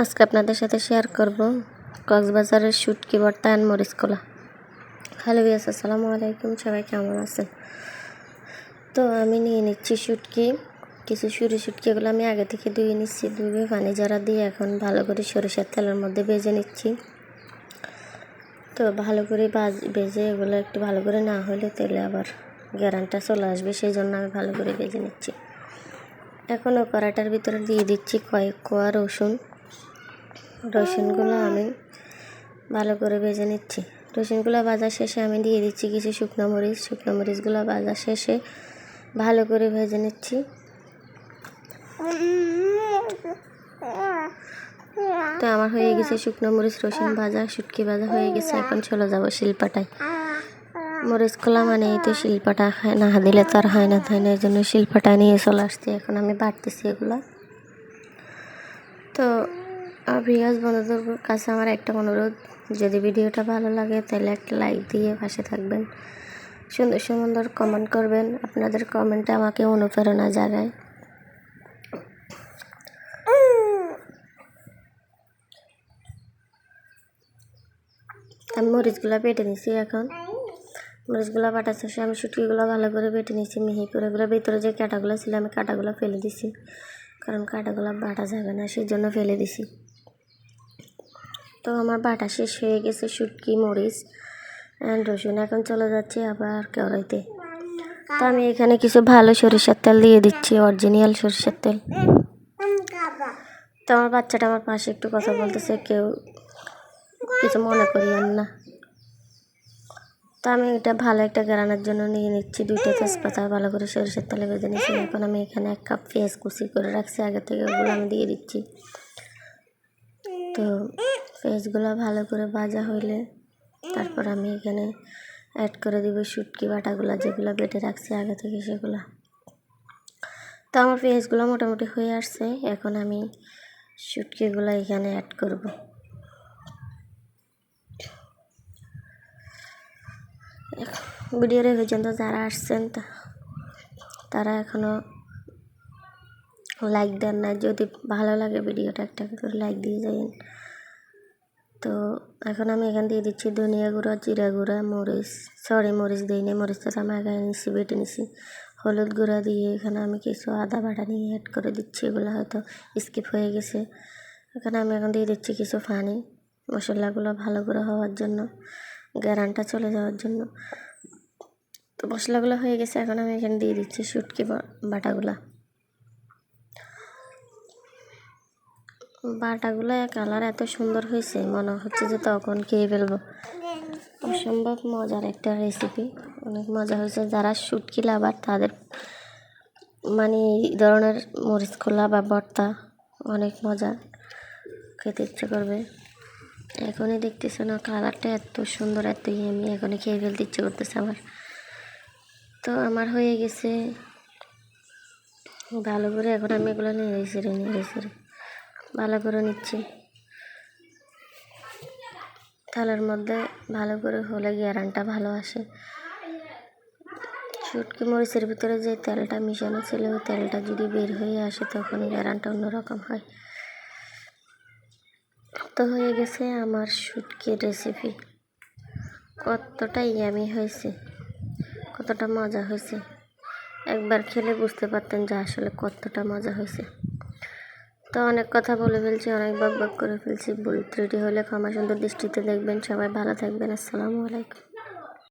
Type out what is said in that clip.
আজকে আপনাদের সাথে শেয়ার করব কক্সবাজারের শুটকি ভর্তা আর মরিচ কলা। হ্যালো ভিউয়ার্স, আসসালামু আলাইকুম। সবাই কেমন আছেন? তো আমি নিয়ে নিচ্ছি শুটকি, কিছু শুটকিগুলো আমি আগে থেকে ধুয়ে নিচ্ছি। ধুয়ে পানি ঝরা দিয়ে এখন ভালো করে সরিষার তেলের মধ্যে ভেজে নিচ্ছি। তো ভালো করে ভেজে এগুলো একটু ভালো করে না হলে তেলে আবার গ্যারানটা চলে আসবে, সেই জন্য আমি ভালো করে ভেজে নিচ্ছি। এখন ও কড়াইটার ভিতরে দিয়ে দিচ্ছি কয়েক কোয়া রসুনগুলো আমি ভালো করে ভেজে নিচ্ছি। রসুনগুলো ভাজা শেষে আমি দিয়ে দিচ্ছি কিছু শুকনো মরিচগুলো ভাজা শেষে ভালো করে ভেজে নিচ্ছি। তো আমার হয়ে গেছে শুকনো মরিচ রসুন ভাজা, শুটকি ভাজা হয়ে গেছে। এখন চলে যাব শিলপাটায়। মরিচ কলা মানে এই তো শিলপাটা না দিলে তো আর হয় না, তাই না? এই জন্য শিলপাটা নিয়ে চলে আসছি। এখন আমি বাটতেছি এগুলো। তো ভিউয়ার্স বন্ধুদের কাছে আমার একটা অনুরোধ, যদি ভিডিওটা ভালো লাগে তাহলে একটা লাইক দিয়ে পাশে থাকবেন, সুন্দর সুন্দর কমেন্ট করবেন। আপনাদের কমেন্টে আমাকে অনুপ্রেরণা জাগায়। আমি মরিচগুলো বেটে নিছি। এখন মরিচগুলো বাটার শেষে আমি শুটকিগুলো ভালো করে বেটে নিচ্ছি মিহি করে। এগুলো ভিতরে যে কাঁটাগুলো ছিল আমি কাঁটাগুলো ফেলে দিছি, কারণ কাঁটাগুলো বাটা যাবে না, সেই জন্য ফেলে দিছি। তো আমার বাটা শেষ হয়ে গেছে শুটকি, মরিচ অ্যান্ড রসুন। এখন চলে যাচ্ছে আবার কড়াইতে। তো আমি এখানে কিছু ভালো সরিষার তেল দিয়ে দিচ্ছি, অরিজিনাল সরিষার তেল। তো আমার বাচ্চাটা আমার পাশে একটু কথা বলতেছে, কেউ কিছু মনে করিয়েন না। তো আমি এটা ভালো একটা গ্রানের জন্য নিয়ে নিচ্ছি 2টা তেজপাতা, ভালো করে সরিষার তেলে ভেজে নিচ্ছি। এখন আমি এখানে 1 কাপ পেঁয়াজ কুচি করে রাখছি আগে থেকে, ওগুলো আমি দিয়ে দিচ্ছি। তো পেঁয়াজগুলো ভালো করে ভাজা হইলে তারপর আমি এখানে অ্যাড করে দিব শুটকি বাটাগুলো, যেগুলো বেটে রাখছি আগে থেকে সেগুলো। তো আমার পেঁয়াজগুলো মোটামুটি হয়ে আসছে। এখন আমি শুটকিগুলো এখানে অ্যাড করব। ভিডিওর এই পর্যন্ত যারা আসছেন তারা এখনও লাইক দেন না, যদি ভালো লাগে ভিডিওটা একটা করে লাইক দিয়ে যাবেন। তো এখন আমি এখানে দিয়ে দিচ্ছি ধনিয়া গুঁড়া, জিরা গুঁড়া, মরিচ দিইনি, মরিচটা আমি আগে নিচ্ছি, বেটে নিচ্ছি। হলুদ গুঁড়া দিয়ে এখানে আমি কিছু আদা বাটা নিয়ে অ্যাড করে দিচ্ছি, এগুলো হয়তো স্কিপ হয়ে গেছে। এখানে আমি এখন দিয়ে দিচ্ছি কিছু পানি, মশলাগুলো ভালো করে হওয়ার জন্য, গ্যারানটা চলে যাওয়ার জন্য। তো মশলাগুলো হয়ে গেছে। এখন আমি এখানে দিয়ে দিচ্ছি শুটকি বাটাগুলো। কালার এত সুন্দর হয়েছে, মনে হচ্ছে যে তখন খেয়ে ফেলবো। অসম্ভব মজার একটা রেসিপি, অনেক মজা হয়েছে। যারা শুটকি লাভার তাদের মানে এই ধরনের মরিচ কলা বা ভর্তা অনেক মজা, খেতে ইচ্ছে করবে। এখনই দেখতেছে না কালারটা এত সুন্দর, এত আমি এখনই খেয়ে ফেলতে ইচ্ছে করতেছে আমার। তো আমার হয়ে গেছে ভালো করে। এখন আমি এগুলো নেড়ে ভালো করে নিচ্ছি থালার মধ্যে। ভালো করে হলে গ্যারানটা ভালো আসে। শুটকি মরিচের ভিতরে যে তেলটা মিশানো ছিল, ওই তেলটা যদি বের হয়ে আসে তখন গ্যারানটা অন্যরকম হয়। তো হয়ে গেছে আমার শুটকির রেসিপি। কতটা ইয়ামি হয়েছে, কতটা মজা হয়েছে, একবার খেলে বুঝতে পারতেন যে আসলে কতটা মজা হয়েছে। তো অনেক কথা বলে ফেলছি, অনেক বকবক করে ফেলছি। ভুল ত্রুটি হলে ক্ষমা সুন্দর দৃষ্টিতে দেখবেন। সবাই ভালো থাকবেন। আসসালামু আলাইকুম।